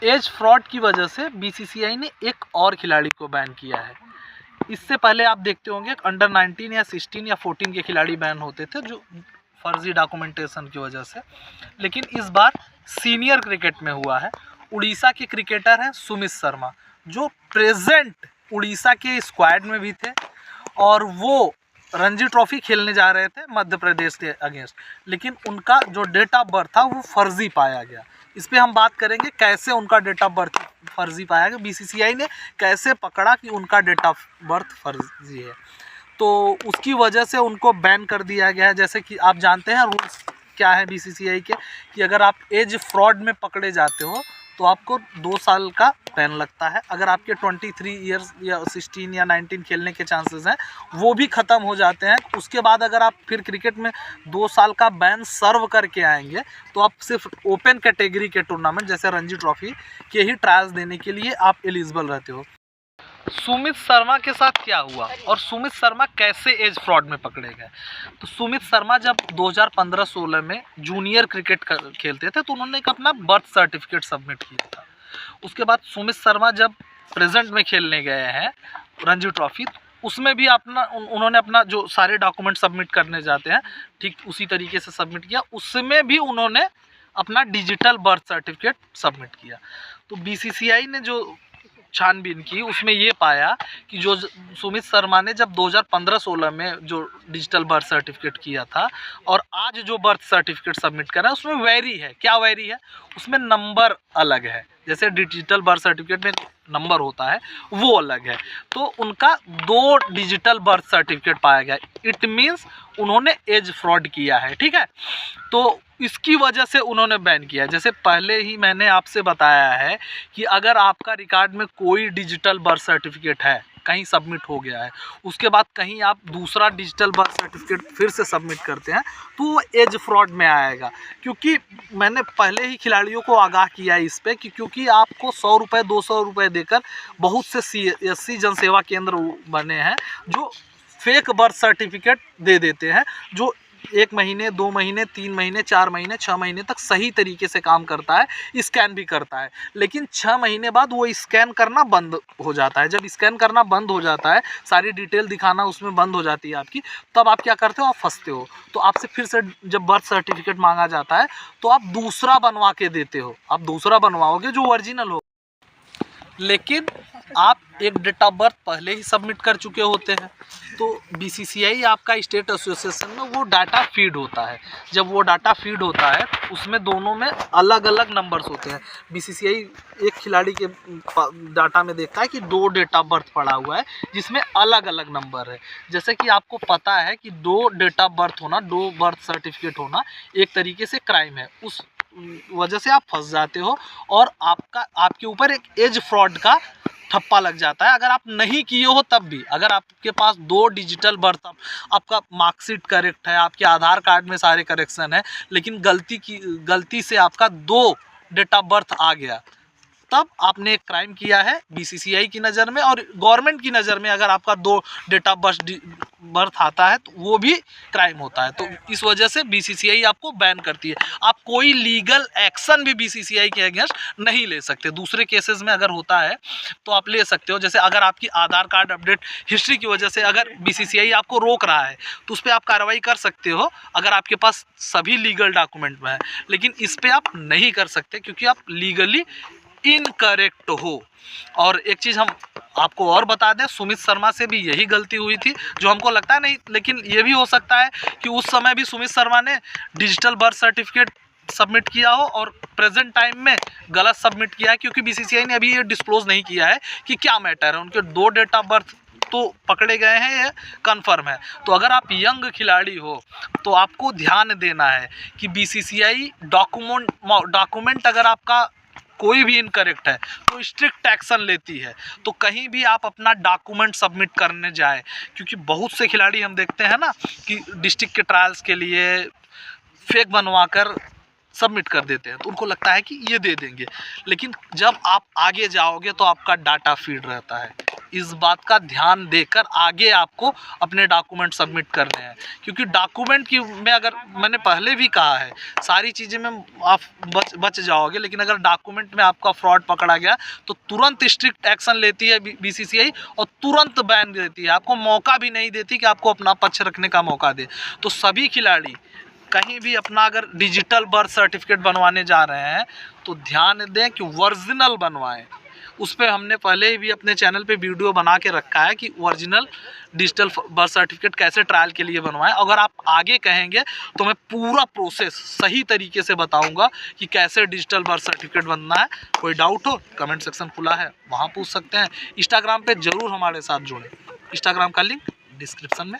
As fraud की वजह से बीसीसीआई ने एक और खिलाड़ी को बैन किया है। इससे पहले आप देखते होंगे अंडर 19 या 16 या 14 के खिलाड़ी बैन होते थे जो फर्जी डॉक्यूमेंटेशन की वजह से, लेकिन इस बार सीनियर क्रिकेट में हुआ है। उड़ीसा के क्रिकेटर हैं सुमित शर्मा, जो प्रेजेंट उड़ीसा के स्क्वाड में भी थे और वो रणजी ट्रॉफी खेलने जा रहे थे मध्य प्रदेश के अगेंस्ट, लेकिन उनका जो डेट ऑफ बर्थ था वो फर्जी पाया गया। इस पर हम बात करेंगे कैसे उनका डेट ऑफ बर्थ फर्जी पाया गया, बीसीसीआई ने कैसे पकड़ा कि उनका डेट ऑफ बर्थ फर्जी है, तो उसकी वजह से उनको बैन कर दिया गया है। जैसे कि आप जानते हैं रूल्स क्या है बीसीसीआई के, कि अगर आप एज फ्रॉड में पकड़े जाते हो तो आपको 2 साल का बैन लगता है। अगर आपके 23 ईयर्स या 16 या 19 खेलने के चांसेस हैं वो भी ख़त्म हो जाते हैं। उसके बाद अगर आप फिर क्रिकेट में 2 साल का बैन सर्व करके आएंगे तो आप सिर्फ ओपन कैटेगरी के टूर्नामेंट जैसे रणजी ट्रॉफी के ही ट्रायल्स देने के लिए आप एलिजिबल रहते हो। सुमित शर्मा के साथ क्या हुआ और सुमित शर्मा कैसे एज फ्रॉड में पकड़े गए? तो सुमित शर्मा जब 2015-16 में जूनियर क्रिकेट खेलते थे तो उन्होंने एक अपना बर्थ सर्टिफिकेट सबमिट किया था। उसके बाद सुमित शर्मा जब प्रेजेंट में खेलने गए हैं रणजी ट्रॉफी, उसमें भी उन्होंने अपना जो सारे डॉक्यूमेंट सबमिट करने जाते हैं ठीक उसी तरीके से सबमिट किया। उसमें भी उन्होंने अपना डिजिटल बर्थ सर्टिफिकेट सबमिट किया। तो बीसीसीआई ने जो छानबीन की उसमें ये पाया कि जो सुमित शर्मा ने जब 2015-16 में जो डिजिटल बर्थ सर्टिफिकेट किया था और आज जो बर्थ सर्टिफिकेट सबमिट करा है उसमें वेरी है। क्या वेरी है? उसमें नंबर अलग है। जैसे डिजिटल बर्थ सर्टिफिकेट में नंबर होता है वो अलग है, तो उनका 2 डिजिटल बर्थ सर्टिफिकेट पाया गया। इट मीन्स उन्होंने एज फ्रॉड किया है, ठीक है। तो इसकी वजह से उन्होंने बैन किया है। जैसे पहले ही मैंने आपसे बताया है कि अगर आपका रिकॉर्ड में कोई डिजिटल बर्थ सर्टिफिकेट है, कहीं सबमिट हो गया है, उसके बाद कहीं आप दूसरा डिजिटल बर्थ सर्टिफिकेट फिर से सबमिट करते हैं तो वो एज फ्रॉड में आएगा। क्योंकि मैंने पहले ही खिलाड़ियों को आगाह किया है इस पे कि क्योंकि आपको 100 रुपये 200 रुपये देकर बहुत से CSC जनसेवा केंद्र बने हैं जो फेक बर्थ सर्टिफिकेट दे देते हैं, जो 1 महीने 2 महीने 3 महीने 4 महीने 6 महीने तक सही तरीके से काम करता है, स्कैन भी करता है, लेकिन 6 महीने बाद वो स्कैन करना बंद हो जाता है। जब स्कैन करना बंद हो जाता है, सारी डिटेल दिखाना उसमें बंद हो जाती है आपकी, तब आप क्या करते हो? आप फंसते हो। तो आपसे फिर से जब बर्थ सर्टिफिकेट मांगा जाता है तो आप दूसरा बनवा के देते हो। आप दूसरा बनवाओगे जो ओरिजिनल हो, लेकिन आप एक डेट ऑफ बर्थ पहले ही सबमिट कर चुके होते हैं। तो बीसीसीआई आपका स्टेट एसोसिएशन में वो डाटा फीड होता है। जब वो डाटा फीड होता है उसमें दोनों में अलग अलग नंबर्स होते हैं। बीसीसीआई एक खिलाड़ी के डाटा में देखता है कि 2 डेट ऑफ बर्थ पड़ा हुआ है जिसमें अलग अलग नंबर है। जैसे कि आपको पता है कि 2 डेट ऑफ बर्थ होना, 2 बर्थ सर्टिफिकेट होना एक तरीके से क्राइम है। उस वजह से आप फंस जाते हो और आपके ऊपर एक एज फ्रॉड का ठप्पा लग जाता है। अगर आप नहीं किए हो तब भी, अगर आपके पास 2 डिजिटल बर्थ, आपका मार्कशीट करेक्ट है, आपके आधार कार्ड में सारे करेक्शन है, लेकिन गलती से आपका 2 डेट ऑफ बर्थ आ गया, तब आपने एक क्राइम किया है बीसीसीआई की नज़र में। और गवर्नमेंट की नज़र में अगर आपका 2 डेट ऑफ बर्थ आता है तो वो भी क्राइम होता है। तो इस वजह से बीसीसीआई आपको बैन करती है। आप कोई लीगल एक्शन भी बीसीसीआई के अगेंस्ट नहीं ले सकते। दूसरे केसेस में अगर होता है तो आप ले सकते हो। जैसे अगर आपकी आधार कार्ड अपडेट हिस्ट्री की वजह से अगर बीसीसीआई आपको रोक रहा है तो उस पर आप कार्रवाई कर सकते हो अगर आपके पास सभी लीगल डॉक्यूमेंट में है, लेकिन इस पर आप नहीं कर सकते क्योंकि आप लीगली इनकरेक्ट हो। और एक चीज़ हम आपको और बता दें, सुमित शर्मा से भी यही गलती हुई थी जो हमको लगता है नहीं, लेकिन ये भी हो सकता है कि उस समय भी सुमित शर्मा ने डिजिटल बर्थ सर्टिफिकेट सबमिट किया हो और प्रेजेंट टाइम में गलत सबमिट किया है, क्योंकि बीसीसीआई ने अभी ये डिस्क्लोज नहीं किया है कि क्या मैटर है। उनके 2 डेट ऑफ बर्थ तो पकड़े गए हैं, ये कन्फर्म है। तो अगर आप यंग खिलाड़ी हो तो आपको ध्यान देना है कि बीसीसीआई डॉक्यूमेंट अगर आपका कोई भी इनकरेक्ट है तो स्ट्रिक्ट एक्शन लेती है। तो कहीं भी आप अपना डॉक्यूमेंट सबमिट करने जाए, क्योंकि बहुत से खिलाड़ी हम देखते हैं ना कि डिस्ट्रिक्ट के ट्रायल्स के लिए फेक बनवाकर सबमिट कर देते हैं, तो उनको लगता है कि ये दे देंगे, लेकिन जब आप आगे जाओगे तो आपका डाटा फीड रहता है। इस बात का ध्यान देकर आगे आपको अपने डॉक्यूमेंट सबमिट करने हैं, क्योंकि डॉक्यूमेंट की में अगर मैंने पहले भी कहा है सारी चीज़ें में आप बच जाओगे, लेकिन अगर डॉक्यूमेंट में आपका फ्रॉड पकड़ा गया तो तुरंत स्ट्रिक्ट एक्शन लेती है BCCI और तुरंत बैन देती है, आपको मौका भी नहीं देती कि आपको अपना पक्ष रखने का मौका दे। तो सभी खिलाड़ी कहीं भी अपना अगर डिजिटल बर्थ सर्टिफिकेट बनवाने जा रहे हैं तो ध्यान दें कि ओरिजिनल बनवाएं। उस पर हमने पहले भी अपने चैनल पे वीडियो बना के रखा है कि ओरिजिनल डिजिटल बर्थ सर्टिफिकेट कैसे ट्रायल के लिए बनवाएं। अगर आप आगे कहेंगे तो मैं पूरा प्रोसेस सही तरीके से बताऊंगा कि कैसे डिजिटल बर्थ सर्टिफिकेट बनना है। कोई डाउट हो कमेंट सेक्शन खुला है, वहाँ पूछ सकते हैं। इंस्टाग्राम पे ज़रूर हमारे साथ जुड़ें, इंस्टाग्राम का लिंक डिस्क्रिप्शन में